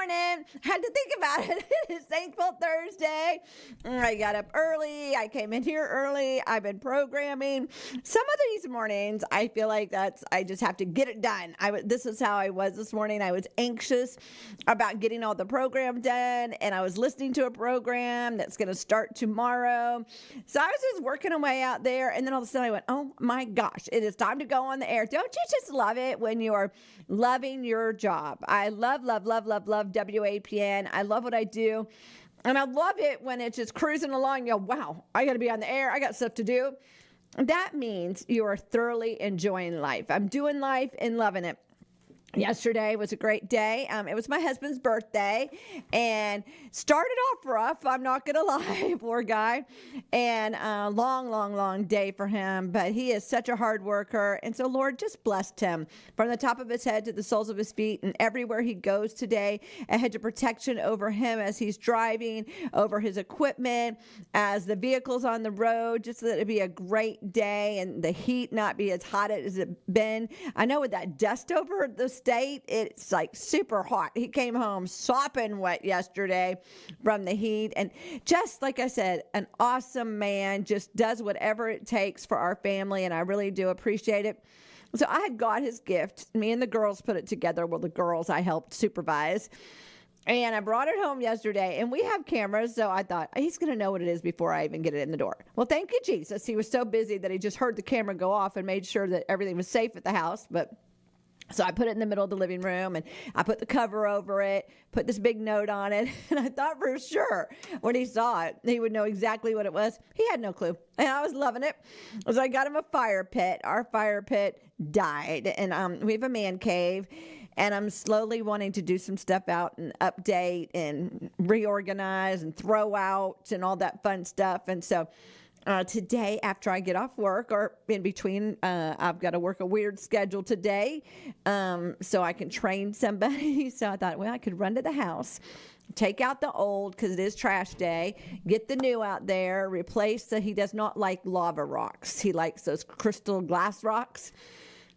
morning. Had to think about it. It's Thankful Thursday. I got up early. I came in here early. I've been programming. Some of these mornings, I feel like I just have to get it done. This is how I was this morning. I was anxious about getting all the program done, and I was listening to a program that's going to start tomorrow. So I was just working away out there, and then all of a sudden I went, oh my gosh, it is time to go on the air. Don't you just love it when you are loving your job? I love WAPN. I love what I do. And I love it when it's just cruising along. You go, wow, I got to be on the air. I got stuff to do. That means you are thoroughly enjoying life. I'm doing life and loving it. Yesterday was a great day. It was my husband's birthday and started off rough. I'm not going to lie, poor guy. And a long day for him, but he is such a hard worker. And so Lord just blessed him from the top of his head to the soles of his feet, and everywhere he goes today, a hedge of protection over him as he's driving, over his equipment, as the vehicle's on the road, just so that it'd be a great day and the heat not be as hot as it's been. I know with that dust over the state, it's like super hot. He came home sopping wet yesterday from the heat. And just like I said, an awesome man, just does whatever it takes for our family. And I really do appreciate it. So I had got his gift. Me and the girls put it together. Well, the girls I helped supervise. And I brought it home yesterday, and we have cameras, so I thought, he's going to know what it is before I even get it in the door. Well, thank you, Jesus. He was so busy that he just heard the camera go off and made sure that everything was safe at the house. So I put it in the middle of the living room, and I put the cover over it, put this big note on it, and I thought for sure when he saw it, he would know exactly what it was. He had no clue, and I was loving it. So I got him a fire pit. Our fire pit died, and we have a man cave, and I'm slowly wanting to do some stuff out and update and reorganize and throw out and all that fun stuff. And so today, after I get off work, or in between, I've got to work a weird schedule today so I can train somebody. So I thought, well, I could run to the house, take out the old because it is trash day, get the new out there, replace he does not like lava rocks. He likes those crystal glass rocks.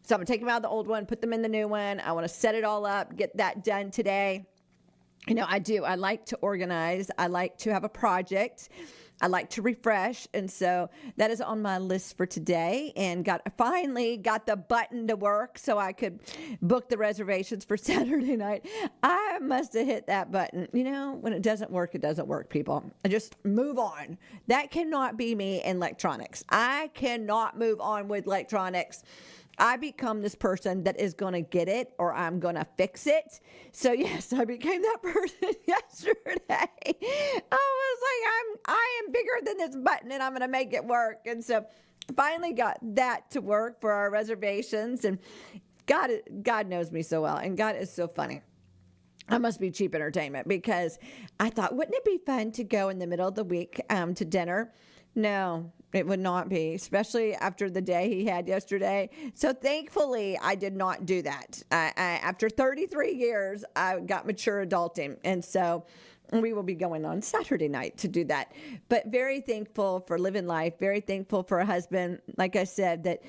So I'm going to take them out of the old one, put them in the new one. I want to set it all up, get that done today. You know, I do. I like to organize. I like to have a project. I like to refresh, and so that is on my list for today, and finally got the button to work so I could book the reservations for Saturday night. I must have hit that button. You know, when it doesn't work, people. I just move on. That cannot be me in electronics. I cannot move on with electronics. I become this person that is going to get it, or I'm going to fix it. So yes, I became that person yesterday. I was like, I am bigger than this button, and I'm going to make it work. And so finally got that to work for our reservations. And God knows me so well, and God is so funny. I must be cheap entertainment, because I thought, wouldn't it be fun to go in the middle of the week to dinner? No, it would not be, especially after the day he had yesterday. So thankfully, I did not do that. After 33 years, I got mature adulting. And so we will be going on Saturday night to do that. But very thankful for living life, very thankful for a husband, like I said, that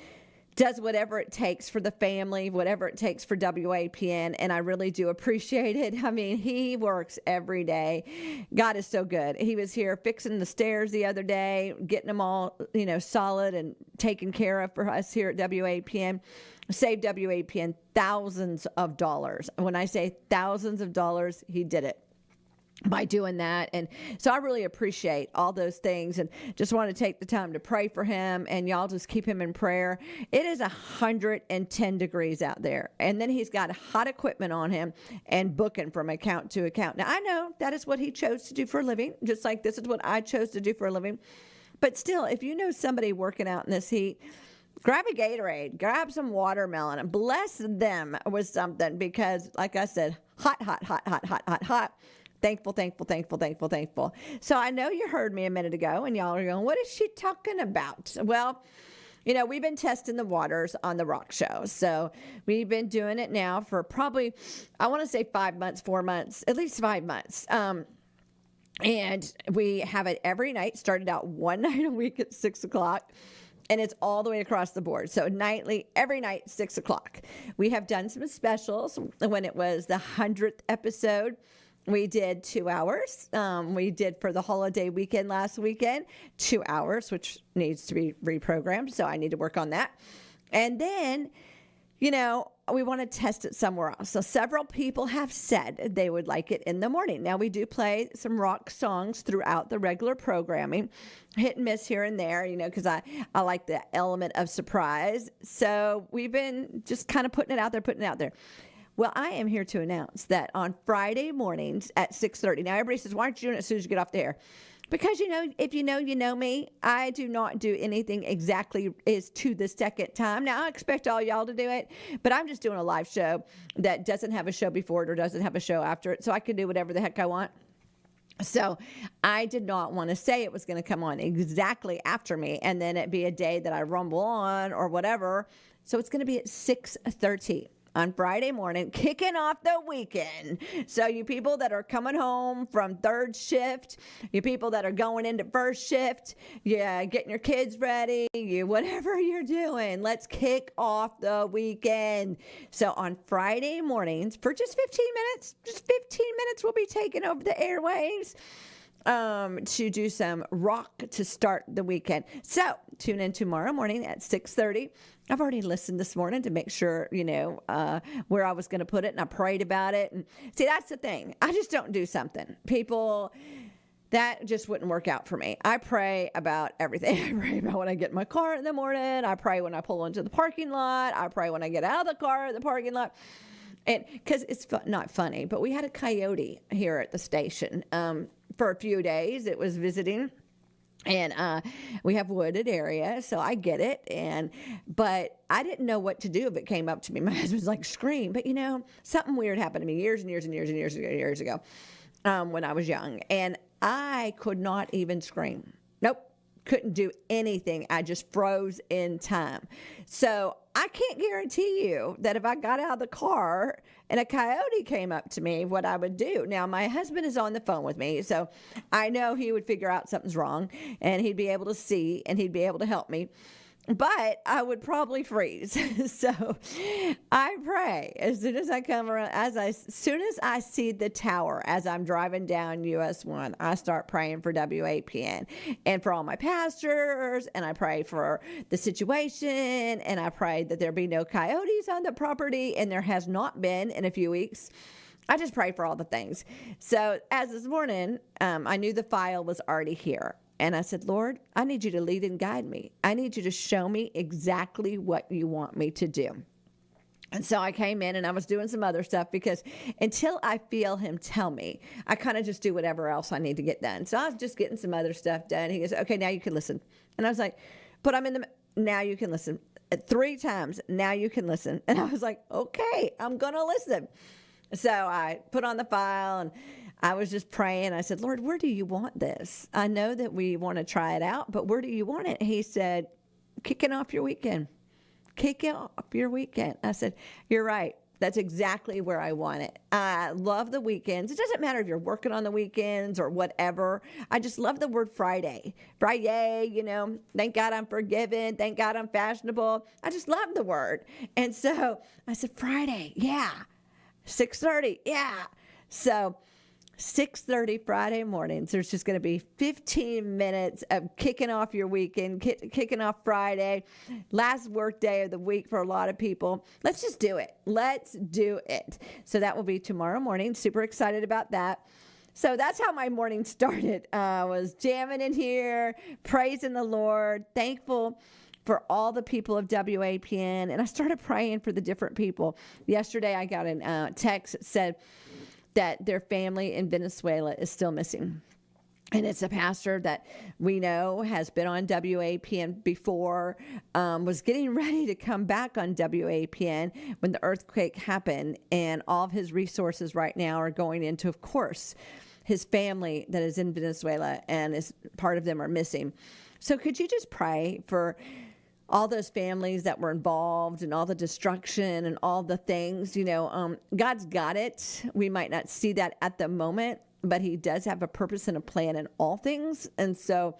does whatever it takes for the family, whatever it takes for WAPN, and I really do appreciate it. I mean, he works every day. God is so good. He was here fixing the stairs the other day, getting them all, solid and taken care of for us here at WAPN. Saved WAPN thousands of dollars. When I say thousands of dollars, he did it by doing that. And so I really appreciate all those things, and just want to take the time to pray for him, and y'all just keep him in prayer. It is 110 degrees out there, and then he's got hot equipment on him and booking from account to account. Now I know that is what he chose to do for a living, just like this is what I chose to do for a living. But still, if you know somebody working out in this heat, grab a Gatorade, grab some watermelon, and bless them with something, because like I said, hot. Thankful. So I know you heard me a minute ago, and y'all are going, what is she talking about? Well, we've been testing the waters on the rock show. So we've been doing it now for probably, I want to say 5 months, 4 months, at least 5 months. And we have it every night, started out one night a week at 6 o'clock. And it's all the way across the board. So nightly, every night, 6 o'clock. We have done some specials when it was the 100th episode. We did 2 hours. We did for the holiday weekend last weekend, 2 hours, which needs to be reprogrammed. So I need to work on that. And then, we want to test it somewhere else. So several people have said they would like it in the morning. Now, we do play some rock songs throughout the regular programming, hit and miss here and there, because I like the element of surprise. So we've been just kind of putting it out there. Well, I am here to announce that on Friday mornings at 6:30. Now, everybody says, why aren't you doing it as soon as you get off the air? Because, if you know me, I do not do anything exactly is to the second time. Now, I expect all y'all to do it, but I'm just doing a live show that doesn't have a show before it or doesn't have a show after it, so I can do whatever the heck I want. So I did not want to say it was going to come on exactly after me and then it be a day that I rumble on or whatever. So it's going to be at 6:30. On Friday morning, kicking off the weekend. So you people that are coming home from third shift, you people that are going into first shift, getting your kids ready, whatever you're doing, let's kick off the weekend. So on Friday mornings, for just 15 minutes, we'll be taking over the airwaves to do some rock to start the weekend. So tune in tomorrow morning at 6:30. I've already listened this morning to make sure, where I was going to put it, and I prayed about it. And see, that's the thing. I just don't do something. People, that just wouldn't work out for me. I pray about everything. I pray about when I get in my car in the morning. I pray when I pull into the parking lot. I pray when I get out of the car at the parking lot. And because it's not funny, but we had a coyote here at the station for a few days. It was visiting. And we have wooded area, so I get it. But I didn't know what to do if it came up to me. My husband's like, scream. But, something weird happened to me years ago when I was young. And I could not even scream. Nope. Couldn't do anything. I just froze in time. So I can't guarantee you that if I got out of the car and a coyote came up to me, what I would do. Now, my husband is on the phone with me, so I know he would figure out something's wrong, and he'd be able to see, and he'd be able to help me. But I would probably freeze. So I pray as soon as I come around, as soon as I see the tower, as I'm driving down US 1, I start praying for WAPN and for all my pastors. And I pray for the situation. And I pray that there be no coyotes on the property. And there has not been in a few weeks. I just pray for all the things. So as this morning, I knew the file was already here. And I said, Lord, I need you to lead and guide me. I need you to show me exactly what you want me to do. And so I came in and I was doing some other stuff because until I feel him tell me, I kind of just do whatever else I need to get done. So I was just getting some other stuff done. He goes, okay, now you can listen. And I was like, but now you can listen. 3 times, now you can listen. And I was like, okay, I'm going to listen. So I put on the file and I was just praying. I said, Lord, where do you want this? I know that we want to try it out, but where do you want it? He said, kicking off your weekend. Kick off your weekend. I said, you're right. That's exactly where I want it. I love the weekends. It doesn't matter if you're working on the weekends or whatever. I just love the word Friday. Friday, thank God I'm forgiven. Thank God I'm fashionable. I just love the word. And so I said, Friday, yeah. 6:30, yeah. So 6:30 Friday mornings, there's just going to be 15 minutes of kicking off your weekend, kicking off Friday, last work day of the week for a lot of people. Let's just do it. Let's do it. So that will be tomorrow morning. Super excited about that. So that's how my morning started. I was jamming in here, praising the Lord, thankful for all the people of WAPN. And I started praying for the different people. Yesterday, I got a text that said that their family in Venezuela is still missing. And it's a pastor that we know has been on WAPN before, was getting ready to come back on WAPN when the earthquake happened. And all of his resources right now are going into, of course, his family that is in Venezuela, and part of them are missing. So could you just pray for all those families that were involved and all the destruction and all the things? God's got it. We might not see that at the moment, but he does have a purpose and a plan in all things. And so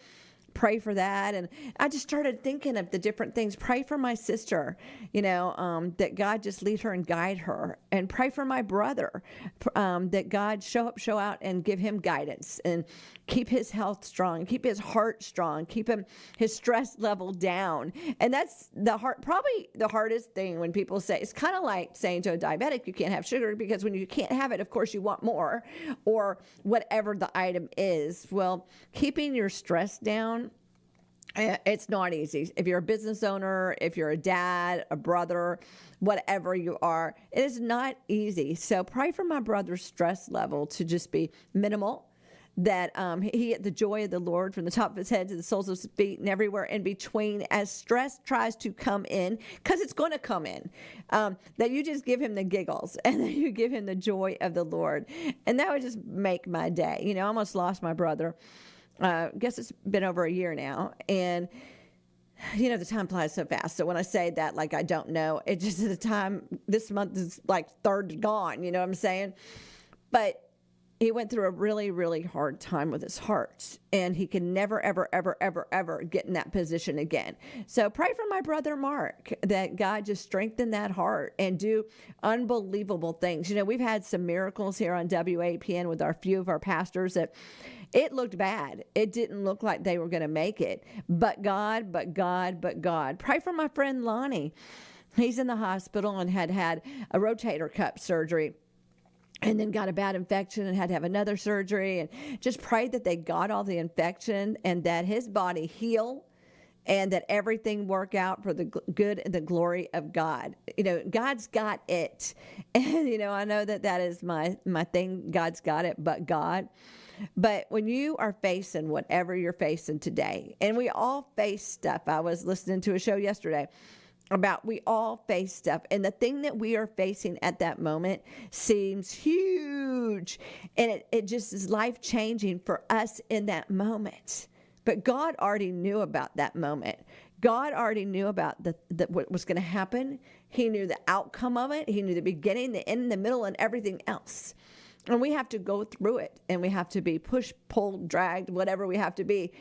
pray for that. And I just started thinking of the different things. Pray for my sister, that God just lead her and guide her. And pray for my brother, that God show up, show out, and give him guidance and keep his health strong, keep his heart strong, keep his stress level down. And that's probably the hardest thing when people say, it's kind of like saying to a diabetic, you can't have sugar, because when you can't have it, of course you want more, or whatever the item is. Well, keeping your stress down, it's not easy. If you're a business owner, if you're a dad, a brother, whatever you are, it is not easy. So pray for my brother's stress level to just be minimal, that he get the joy of the Lord from the top of his head to the soles of his feet and everywhere in between as stress tries to come in, because it's going to come in, that you just give him the giggles and then you give him the joy of the Lord. And that would just make my day. I almost lost my brother. Guess it's been over a year now. And, the time flies so fast. So when I say that, like, I don't know, it just, the time this month is like third gone, you know what I'm saying? But he went through a really, really hard time with his heart, and he can never, ever, ever, ever, ever get in that position again. So pray for my brother Mark, that God just strengthen that heart and do unbelievable things. We've had some miracles here on WAPN with our few of our pastors that it looked bad. It didn't look like they were going to make it. But God, but God, but God. Pray for my friend Lonnie. He's in the hospital and had a rotator cuff surgery, and then got a bad infection and had to have another surgery, and just prayed that they got all the infection and that his body heal and that everything work out for the good and the glory of God. God's got it. And, I know that is my thing. God's got it, but God. But when you are facing whatever you're facing today, and we all face stuff. I was listening to a show yesterday about we all face stuff, and the thing that we are facing at that moment seems huge, and it just is life-changing for us in that moment. But God already knew about that moment. God already knew about what was going to happen. He knew the outcome of it. He knew the beginning, the end, the middle, and everything else. And we have to go through it, and we have to be pushed, pulled, dragged, whatever we have to be.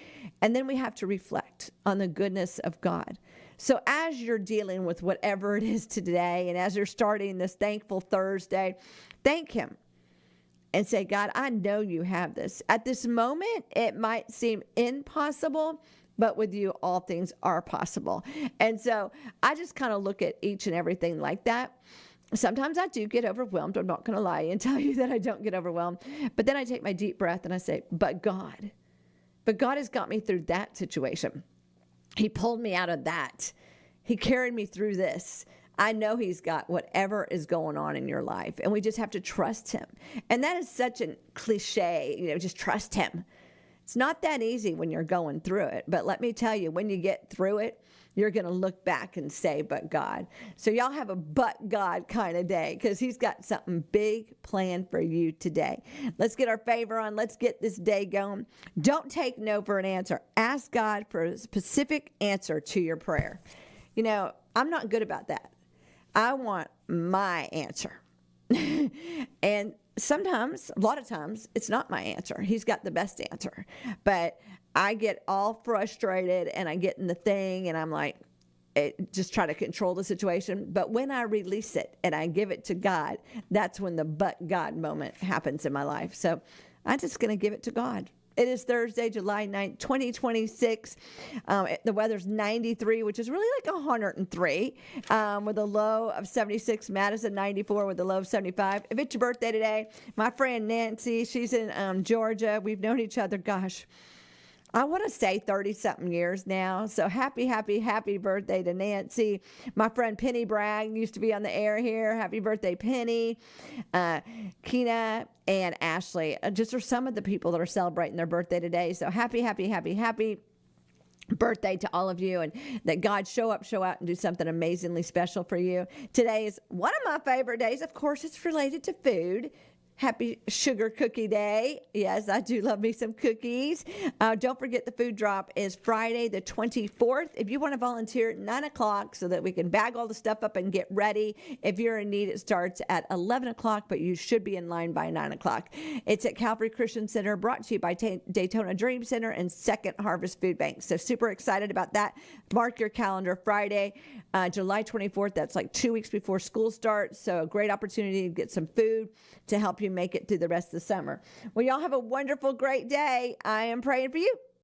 And then we have to reflect on the goodness of God. So as you're dealing with whatever it is today, and as you're starting this Thankful Thursday, thank him and say, God, I know you have this. At this moment, it might seem impossible, but with you, all things are possible. And so I just kind of look at each and everything like that. Sometimes I do get overwhelmed. I'm not going to lie and tell you that I don't get overwhelmed. But then I take my deep breath and I say, but God has got me through that situation. He pulled me out of that. He carried me through this. I know he's got whatever is going on in your life, and we just have to trust him. And that is such a cliche, just trust him. It's not that easy when you're going through it. But let me tell you, when you get through it, you're going to look back and say, but God. So y'all have a but God kind of day, because he's got something big planned for you today. Let's get our favor on. Let's get this day going. Don't take no for an answer. Ask God for a specific answer to your prayer. I'm not good about that. I want my answer. And sometimes, a lot of times, it's not my answer. He's got the best answer. But I get all frustrated and I get in the thing and I'm like, just try to control the situation. But when I release it and I give it to God, that's when the but God moment happens in my life. So I'm just going to give it to God. It is Thursday, July 9th, 2026. The weather's 93, which is really like 103, with a low of 76. Madison, 94 with a low of 75. If it's your birthday today, my friend Nancy, she's in Georgia. We've known each other, gosh, I want to say 30-something years now. So happy, happy, happy birthday to Nancy. My friend Penny Bragg used to be on the air here. Happy birthday, Penny. Keena and Ashley just are some of the people that are celebrating their birthday today. So happy, happy, happy, happy birthday to all of you, and that God show up, show out, and do something amazingly special for you. Today is one of my favorite days. Of course, it's related to food. Happy Sugar Cookie Day. Yes, I do love me some cookies. Don't forget the food drop is Friday the 24th. If you want to volunteer at 9 o'clock so that we can bag all the stuff up and get ready. If you're in need, it starts at 11 o'clock, but you should be in line by 9 o'clock. It's at Calvary Christian Center, brought to you by Daytona Dream Center and Second Harvest Food Bank. So super excited about that. Mark your calendar, Friday, July 24th. That's like 2 weeks before school starts. So a great opportunity to get some food to help you make it through the rest of the summer. Well, y'all have a wonderful, great day. I am praying for you.